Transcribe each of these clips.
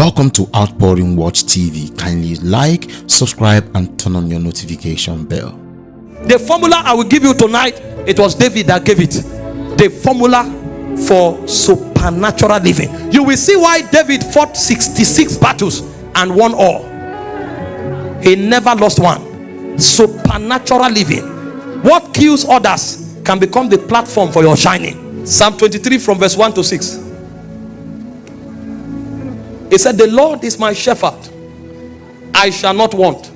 Welcome to Outpouring Watch TV. Kindly like, subscribe, and turn on your notification bell. The formula I will give you tonight, it was David that gave it. The formula for supernatural living. You will see why David fought 66 battles and won all. He never lost one. Supernatural living. What kills others can become the platform for your shining. Psalm 23 from verse 1 to 6. He said, the Lord is my shepherd, I shall not want.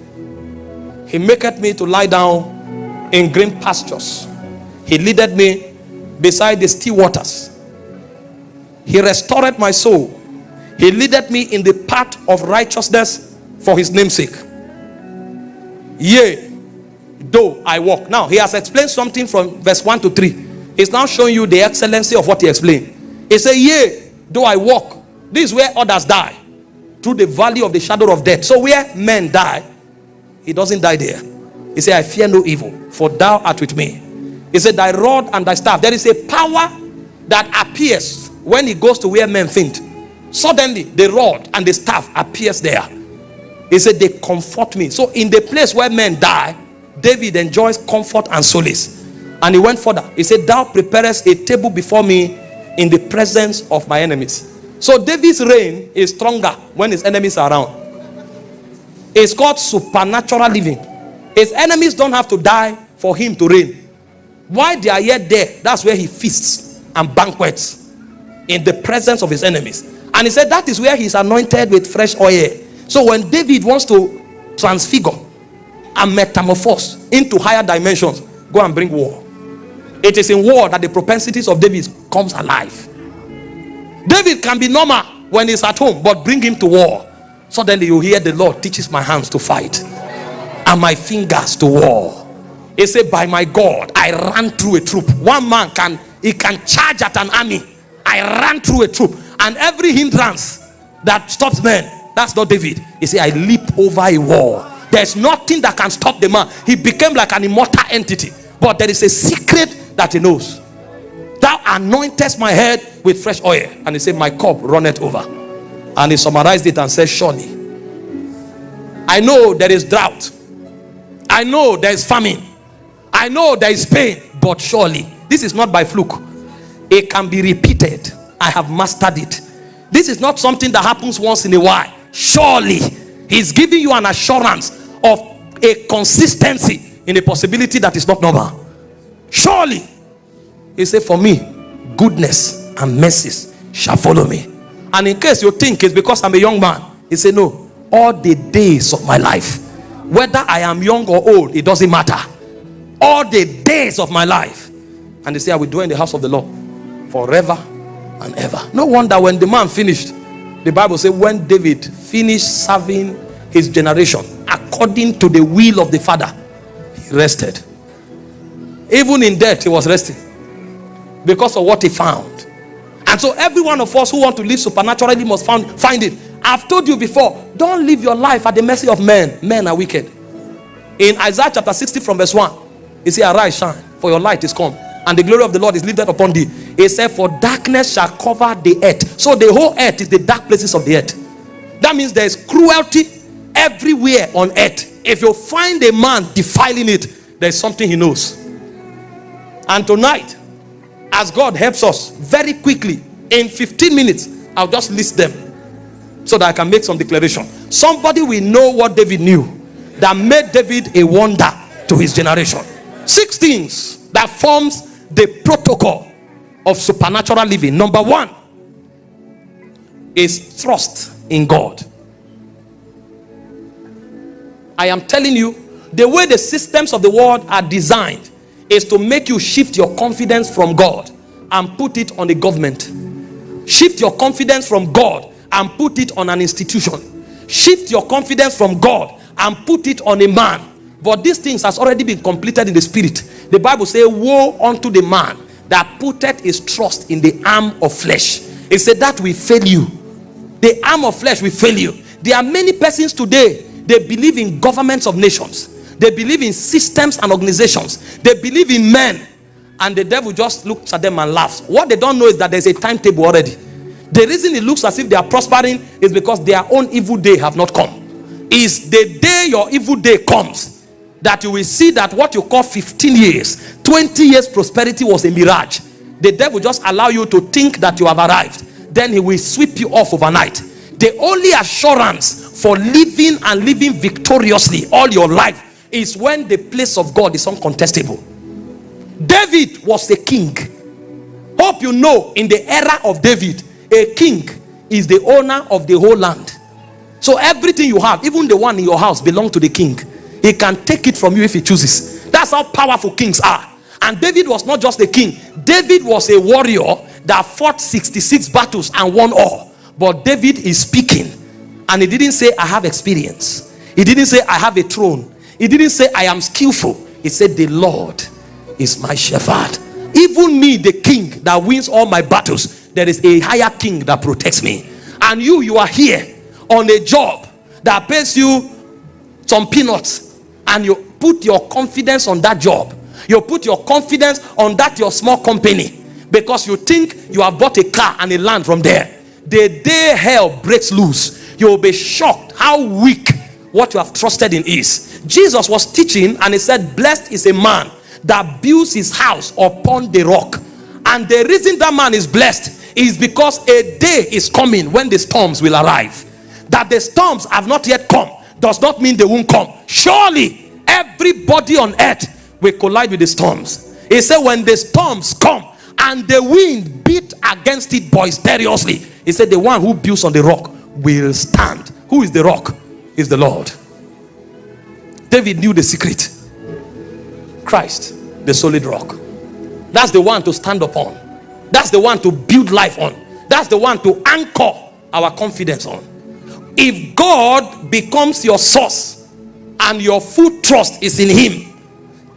He maketh me to lie down in green pastures. He leadeth me beside the still waters. He restored my soul. He leadeth me in the path of righteousness for his name's sake. Yea, though I walk. Now he has explained something from verse 1 to 3. He's now showing you the excellency of what he explained. He said, yea, though I walk. This is where others die, through the valley of the shadow of death. So where men die, he doesn't die there. He said, I fear no evil, for thou art with me. He said, thy rod and thy staff. There is a power that appears when he goes to where men faint. Suddenly the rod and the staff appears there. He said, they comfort me. So in the place where men die, David enjoys comfort and solace. And he went further. He said, thou preparest a table before me in the presence of my enemies. So David's reign is stronger when his enemies are around. It's called supernatural living. His enemies don't have to die for him to reign. While they are yet there, that's where he feasts and banquets in the presence of his enemies. And he said that is where he's anointed with fresh oil. So when David wants to transfigure and metamorphose into higher dimensions, go and bring war. It is in war that the propensities of David comes alive. David can be normal when he's at home, but bring him to war. Suddenly you hear the Lord teaches my hands to fight and my fingers to war. He said, by my God, I ran through a troop. One man can charge at an army. I ran through a troop, and every hindrance that stops men, that's not David. He said, I leap over a wall. There's nothing that can stop the man. He became like an immortal entity, but there is a secret that he knows. Thou anointest my head with fresh oil. And he said, my cup runneth over. And he summarized it and said, surely I know there is drought, I know there is famine, I know there is pain, but surely this is not by fluke. It can be repeated. I have mastered it. This is not something that happens once in a while. Surely he's giving you an assurance of a consistency in a possibility that is not normal. Surely he said, for me, goodness and mercies shall follow me. And in case you think it's because I'm a young man, he said, no, all the days of my life, whether I am young or old, it doesn't matter. All the days of my life. And he said, I will dwell in the house of the Lord forever and ever. No wonder when the man finished, the Bible says, when David finished serving his generation according to the will of the Father, he rested. Even in death, he was resting, because of what he found. And so every one of us who want to live supernaturally must find it. I've told you before, don't live your life at the mercy of men. Men are wicked. In Isaiah chapter 60 from verse 1, he said, arise, shine, for your light is come, and the glory of the Lord is lifted upon thee. He said, for darkness shall cover the earth. So the whole earth is the dark places of the earth. That means there is cruelty everywhere on earth. If you find a man defiling it, there is something he knows. And tonight, as God helps us very quickly, in 15 minutes, I'll just list them so that I can make some declaration. Somebody will know what David knew that made David a wonder to his generation. 6 things that forms the protocol of supernatural living. Number 1 is trust in God. I am telling you, the way the systems of the world are designed is to make you shift your confidence from God and put it on the government. Shift your confidence from God and put it on an institution. Shift your confidence from God and put it on a man. But these things has already been completed in the spirit. The Bible says, woe unto the man that putteth his trust in the arm of flesh. It said that will fail you. The arm of flesh will fail you. There are many persons today, they believe in governments of nations. They believe in systems and organizations. They believe in men. And the devil just looks at them and laughs. What they don't know is that there's a timetable already. The reason it looks as if they are prospering is because their own evil day have not come. Is the day your evil day comes that you will see that what you call 15 years, 20 years prosperity was a mirage. The devil just allow you to think that you have arrived. Then he will sweep you off overnight. The only assurance for living and living victoriously all your life is when the place of God is uncontestable. David was a king. Hope you know, in the era of David, a king is the owner of the whole land. So everything you have, even the one in your house, belongs to the king. He can take it from you if he chooses. That's how powerful kings are. And David was not just a king. David was a warrior that fought 66 battles and won all. But David is speaking, and he didn't say, I have experience. He didn't say, I have a throne. He didn't say, I am skillful. He said, the Lord is my shepherd. Even me, the king that wins all my battles, there is a higher king that protects me. And you are here on a job that pays you some peanuts, and you put your confidence on that job. You put your confidence on that your small company because you think you have bought a car and a land from there. The day hell breaks loose, you will be shocked how weak what you have trusted in is. Jesus was teaching, and he said, blessed is a man that builds his house upon the rock. And the reason that man is blessed is because a day is coming when the storms will arrive. That the storms have not yet come does not mean they won't come. Surely everybody on earth will collide with the storms. He said, when the storms come and the wind beat against it boisterously, he said, the one who builds on the rock will stand. Who is the rock? Is the Lord. David knew the secret. Christ, the solid rock. That's the one to stand upon. That's the one to build life on. That's the one to anchor our confidence on. If God becomes your source and your full trust is in him,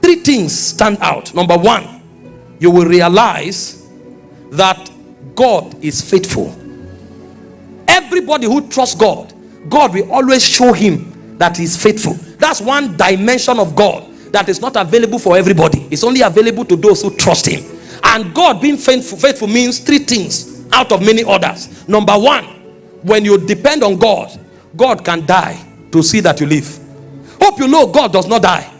three things stand out. Number one, you will realize that God is faithful. Everybody who trusts God, God will always show him that he is faithful. That's one dimension of God that is not available for everybody. It's only available to those who trust him. And God being faithful means three things out of many others. Number one, when you depend on God, God can die to see that you live. Hope you know God does not die.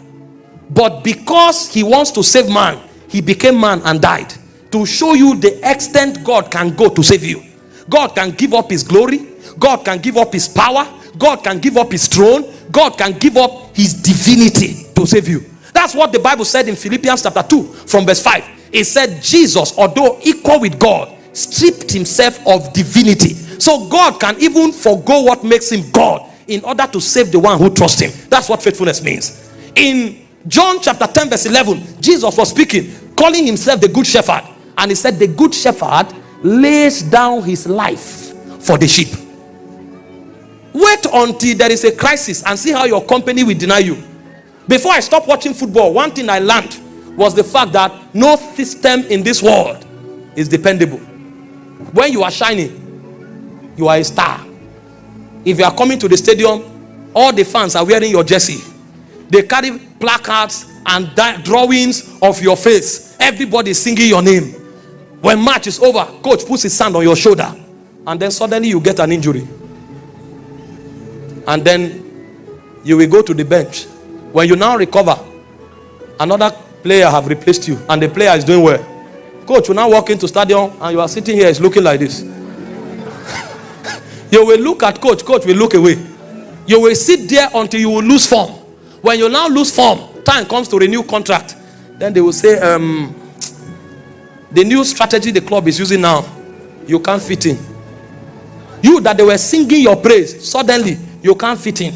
But because he wants to save man, he became man and died. To show you the extent God can go to save you. God can give up his glory. God can give up his power. God can give up his throne. God can give up his divinity to save you. That's what the Bible said in Philippians chapter 2 from verse 5. It said Jesus, although equal with God, stripped himself of divinity. So God can even forgo what makes him God in order to save the one who trusts him. That's what faithfulness means. In John chapter 10 verse 11, Jesus was speaking, calling himself the good shepherd. And he said, the good shepherd lays down his life for the sheep. Wait until there is a crisis and see how your company will deny you. Before I stopped watching football, one thing I learned was the fact that no system in this world is dependable. When you are shining, you are a star. If you are coming to the stadium, all the fans are wearing your jersey. They carry placards and drawings of your face. Everybody is singing your name. When match is over, coach puts his hand on your shoulder, and then suddenly you get an injury. And then you will go to the bench. When you now recover, another player have replaced you, and the player is doing well. Coach will now walk into stadium, and you are sitting here, it's looking like this. You will look at coach, coach will look away. You will sit there until you will lose form. When you now lose form, time comes to renew contract. Then they will say, the new strategy the club is using now, you can't fit in. You that they were singing your praise, suddenly you can't fit in.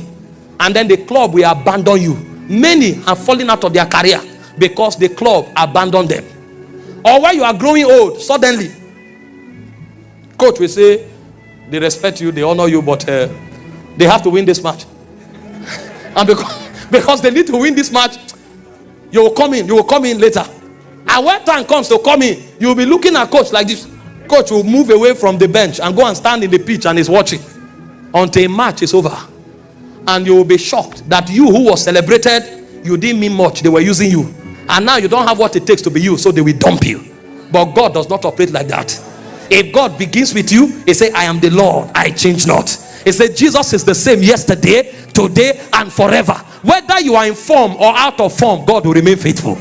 And then the club will abandon you. Many have fallen out of their career because the club abandoned them. Or when you are growing old, suddenly coach will say, they respect you, they honor you, but they have to win this match. And because they need to win this match, you will come in later. And when time comes to come in, you will be looking at coach like this. Coach will move away from the bench and go and stand in the pitch and is watching until a match is over. And you will be shocked that you who was celebrated, you didn't mean much. They were using you. And now you don't have what it takes to be you, so they will dump you. But God does not operate like that. If God begins with you, he say, I am the Lord, I change not. He said Jesus is the same yesterday, today, and forever. Whether you are in form or out of form, God will remain faithful.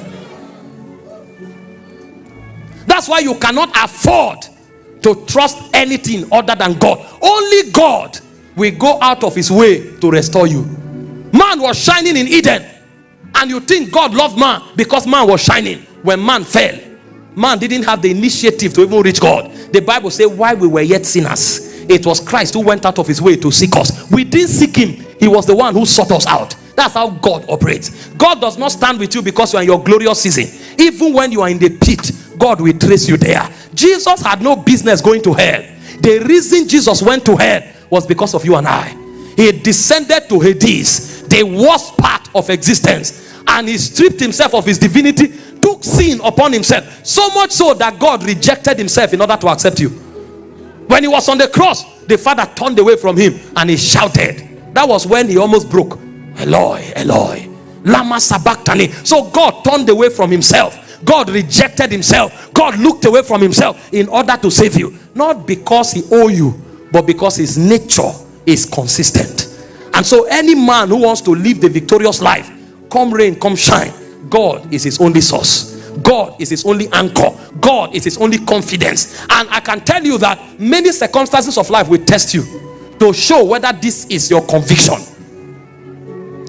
That's why you cannot afford to trust anything other than God. Only God will go out of his way to restore you. Man was shining in Eden, and you think God loved man because man was shining. When man fell, man didn't have the initiative to even reach God. The Bible says, while we were yet sinners, it was Christ who went out of his way to seek us. We didn't seek him. He was the one who sought us out. That's how God operates. God does not stand with you because you are in your glorious season. Even when you are in the pit, God will trace you there. Jesus had no business going to hell. The reason Jesus went to hell was because of you and I. He descended to Hades, the worst part of existence, and he stripped himself of his divinity, took sin upon himself, so much so that God rejected himself in order to accept you. When he was on the cross, the Father turned away from him and he shouted. That was when he almost broke. Eloi, Eloi, lama sabachthani. So God turned away from himself. God rejected himself. God looked away from himself in order to save you. Not because he owes you, but because his nature is consistent. And so any man who wants to live the victorious life, come rain, come shine, God is his only source. God is his only anchor. God is his only confidence. And I can tell you that many circumstances of life will test you to show whether this is your conviction.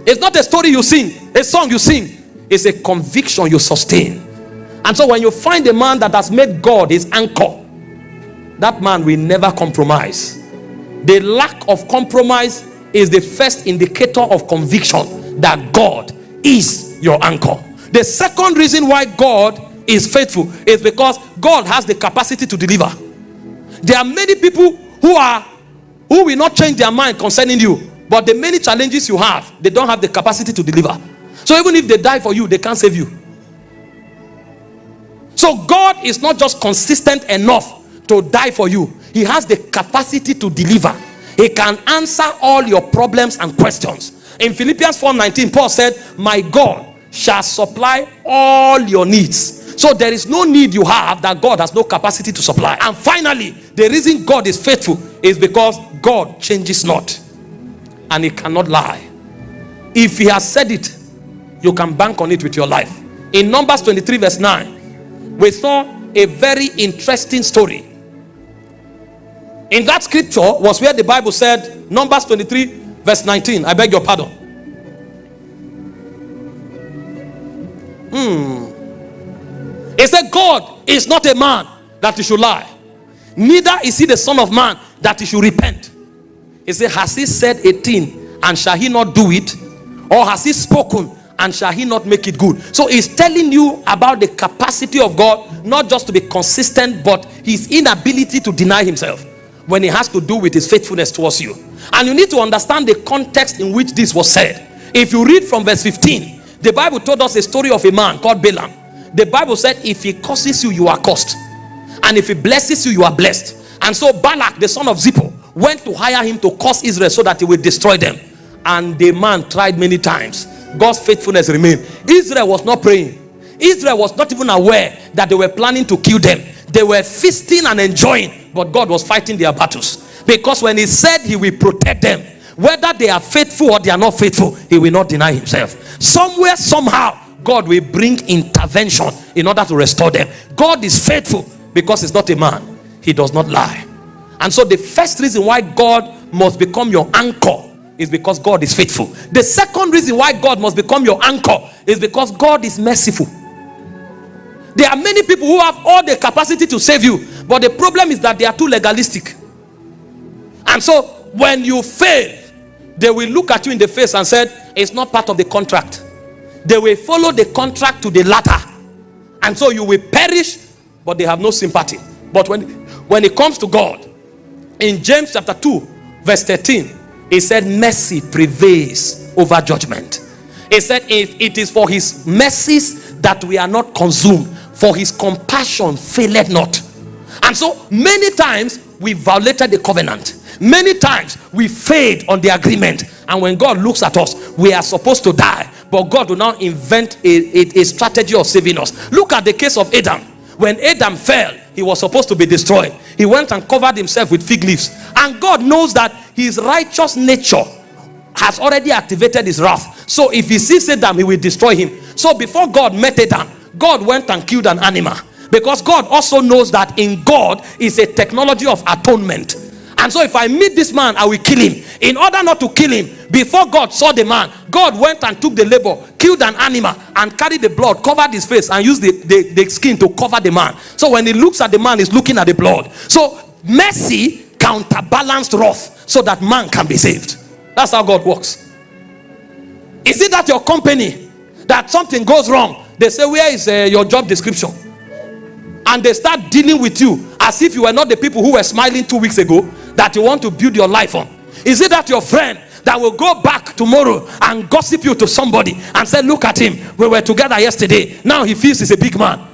It's not a story you sing, a song you sing. It's a conviction you sustain. And so when you find a man that has made God his anchor, that man will never compromise. The lack of compromise is the first indicator of conviction that God is your anchor. The second reason why God is faithful is because God has the capacity to deliver. There are many people who will not change their mind concerning you, but the many challenges you have, they don't have the capacity to deliver. So even if they die for you, they can't save you. So God is not just consistent enough to die for you. He has the capacity to deliver. He can answer all your problems and questions. In Philippians 4:19, Paul said, my God shall supply all your needs. So there is no need you have that God has no capacity to supply. And finally, the reason God is faithful is because God changes not, and he cannot lie. If he has said it, you can bank on it with your life. In Numbers 23 verse 9, we saw a very interesting story. In that scripture was where the Bible said, Numbers 23 verse 19, I beg your pardon. It said, God is not a man that he should lie, neither is he the son of man that he should repent. He said, has he said a thing and shall he not do it? Or has he spoken and shall he not make it good? So he's telling you about the capacity of God, not just to be consistent, but his inability to deny himself when it has to do with his faithfulness towards you. And you need to understand the context in which this was said. If you read from verse 15, the Bible told us a story of a man called Balaam. The Bible said, if he curses you, you are cursed, and if he blesses you, you are blessed. And so Balak, the son of Zippor, went to hire him to curse Israel so that he would destroy them. And the man tried many times. God's faithfulness remained. Israel was not praying. Israel was not even aware that they were planning to kill them. They were feasting and enjoying, but God was fighting their battles. Because when he said he will protect them, whether they are faithful or they are not faithful, he will not deny himself. Somewhere, somehow, God will bring intervention in order to restore them. God is faithful because he's not a man. He does not lie. And so the first reason why God must become your anchor is because God is faithful. The second reason why God must become your anchor is because God is merciful. There are many people who have all the capacity to save you, but the problem is that they are too legalistic. And so when you fail, they will look at you in the face and say, it's not part of the contract. They will follow the contract to the latter, and so you will perish, but they have no sympathy. But when it comes to God, in James chapter 2 verse 13, he said mercy prevails over judgment. He said, if it is for his mercies that we are not consumed, for his compassion faileth not. And so many times we violated the covenant. Many times we failed on the agreement, and when God looks at us, we are supposed to die, but God will now invent a strategy of saving us. Look at the case of Adam. When Adam fell, he was supposed to be destroyed, he went and covered himself with fig leaves. And God knows that his righteous nature has already activated his wrath. So if he sees Adam, he will destroy him. So before God met Adam, God went and killed an animal, because God also knows that in God is a technology of atonement. And so if I meet this man, I will kill him. In order not to kill him, before God saw the man, God went and took the labor, killed an animal, and carried the blood, covered his face, and used the skin to cover the man. So when he looks at the man, he's looking at the blood. So mercy counterbalanced wrath so that man can be saved. That's how God works. Is it that your company, that something goes wrong, they say, where is your job description? And they start dealing with you as if you were not the people who were smiling 2 weeks ago that you want to build your life on? Is it that your friend that will go back tomorrow and gossip you to somebody and say, look at him, we were together yesterday, now he feels he's a big man,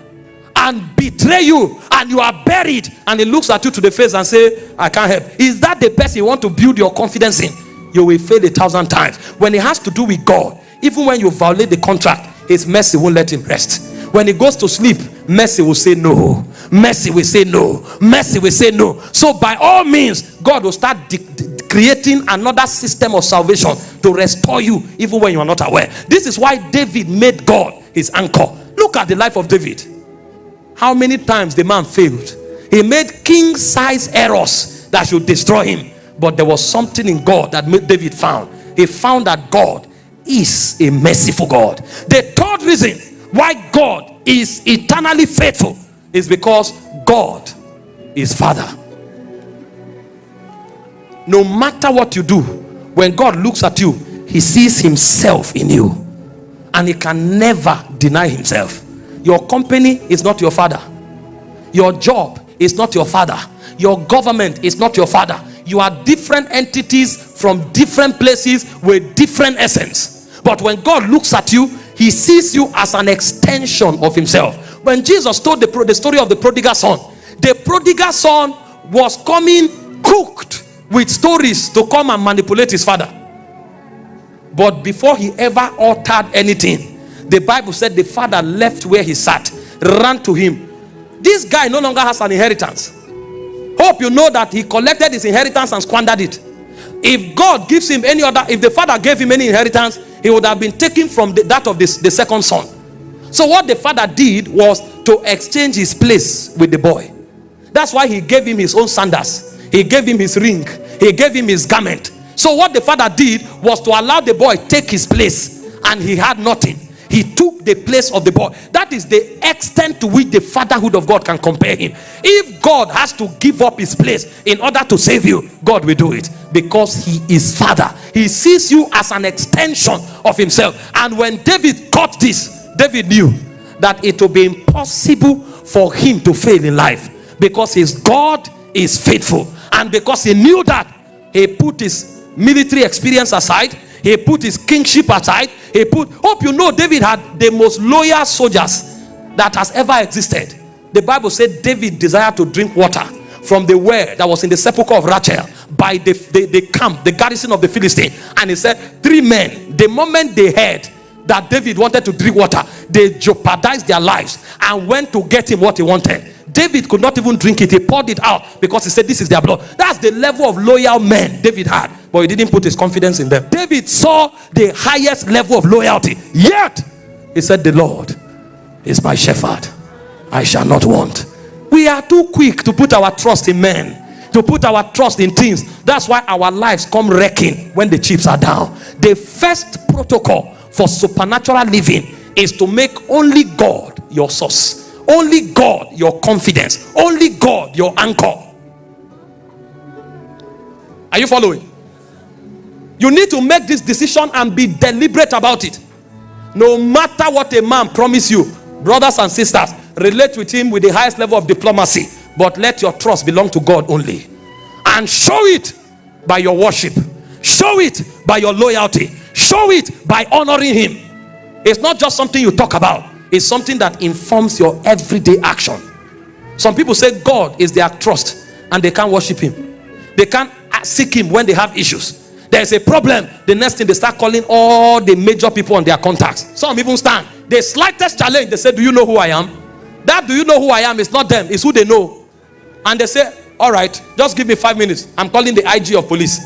and betray you, and you are buried, and he looks at you to the face and say, I can't help? Is that the person you want to build your confidence in? You will fail 1,000 times. When it has to do with God, even when you violate the contract, his mercy won't let him rest. When he goes to sleep, mercy will say no. Mercy will say no. Mercy will say no. So by all means, God will start creating another system of salvation to restore you even when you are not aware. This is why David made God his anchor. Look at the life of David. How many times the man failed? He made king-size errors that should destroy him. But there was something in God that David found. He found that God is a merciful God. The third reason why God is eternally faithful is because God is Father. No matter what you do, when God looks at you, he sees himself in you, and he can never deny himself. Your company is not your father. Your job is not your father. Your government is not your father. You are different entities from different places with different essence. But when God looks at you, he sees you as an extension of himself. When Jesus told the story of the prodigal son was coming cooked with stories to come and manipulate his father. But before he ever uttered anything, the Bible said the father left where he sat, ran to him. This guy no longer has an inheritance. Hope you know that he collected his inheritance and squandered it. If God gives him any other, if the father gave him any inheritance, he would have been taken from that of the second son. So what the father did was to exchange his place with the boy. That's why he gave him his own sandals. He gave him his ring. He gave him his garment. So what the father did was to allow the boy take his place, and he had nothing. He took the place of the boy. That is the extent to which the fatherhood of God can compare him. If God has to give up his place in order to save you, God will do it, because he is Father. He sees you as an extension of himself. And when David caught this, David knew that it would be impossible for him to fail in life, because his God is faithful. And because he knew that, he put his military experience aside. He put his kingship aside. Hope you know, David had the most loyal soldiers that has ever existed. The Bible said David desired to drink water from the well that was in the sepulchre of Rachel by the camp, the garrison of the Philistine. And he said 3 men, the moment they heard that David wanted to drink water, they jeopardized their lives and went to get him what he wanted. David could not even drink it. He poured it out because he said, this is their blood. That's the level of loyal men David had, but he didn't put his confidence in them. David saw the highest level of loyalty, yet he said, the Lord is my shepherd, I shall not want. We are too quick to put our trust in men, to put our trust in things. That's why our lives come wrecking when the chips are down. The first protocol for supernatural living is to make only God your source, only God your confidence, only God your anchor. Are you following? You need to make this decision and be deliberate about it. No matter what a man promise you, brothers and sisters, relate with him with the highest level of diplomacy, but let your trust belong to God only. And show it by your worship. Show it by your loyalty. Show it by honoring him. It's not just something you talk about. It's something that informs your everyday action. Some people say God is their trust and they can't worship him. They can't seek him when they have issues. There's a problem. The next thing, they start calling all the major people on their contacts. Some even stand. The slightest challenge, they say, do you know who I am? That do you know who I am is not them, it's who they know. And they say, all right, just give me 5 minutes. I'm calling the IG of police.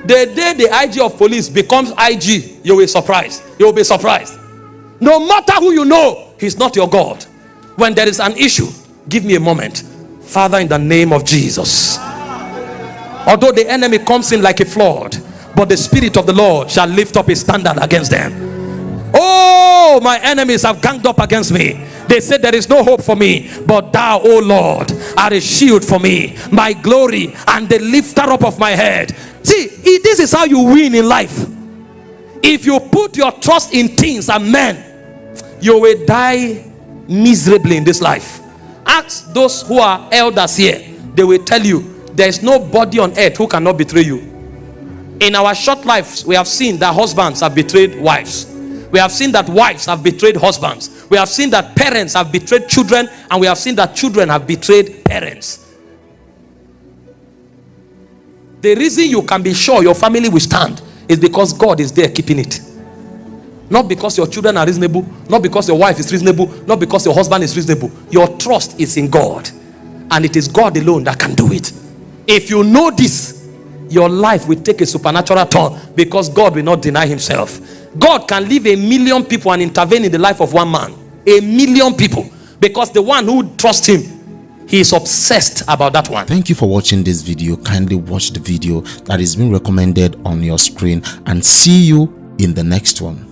The day the IG of police becomes IG, you will be surprised. You will be surprised. No matter who you know, he's not your God. When there is an issue, give me a moment. Father, in the name of Jesus. Although the enemy comes in like a flood, but the Spirit of the Lord shall lift up his standard against them. Oh, my enemies have ganged up against me. They said there is no hope for me, but thou, O Lord, are a shield for me, my glory, and the lifter up of my head. See, this is how you win in life. If you put your trust in things and men, you will die miserably in this life. Ask those who are elders here. They will tell you there is nobody on earth who cannot betray you. In our short lives, we have seen that husbands have betrayed wives. We have seen that wives have betrayed husbands. We have seen that parents have betrayed children, and we have seen that children have betrayed parents. The reason you can be sure your family will stand is because God is there keeping it. Not because your children are reasonable, not because your wife is reasonable, not because your husband is reasonable. Your trust is in God, and it is God alone that can do it. If you know this, your life will take a supernatural turn, because God will not deny himself. God can leave 1 million people and intervene in the life of one man. 1 million people. Because the one who trusts him, he is obsessed about that one. Thank you for watching this video. Kindly watch the video that is being recommended on your screen, and see you in the next one.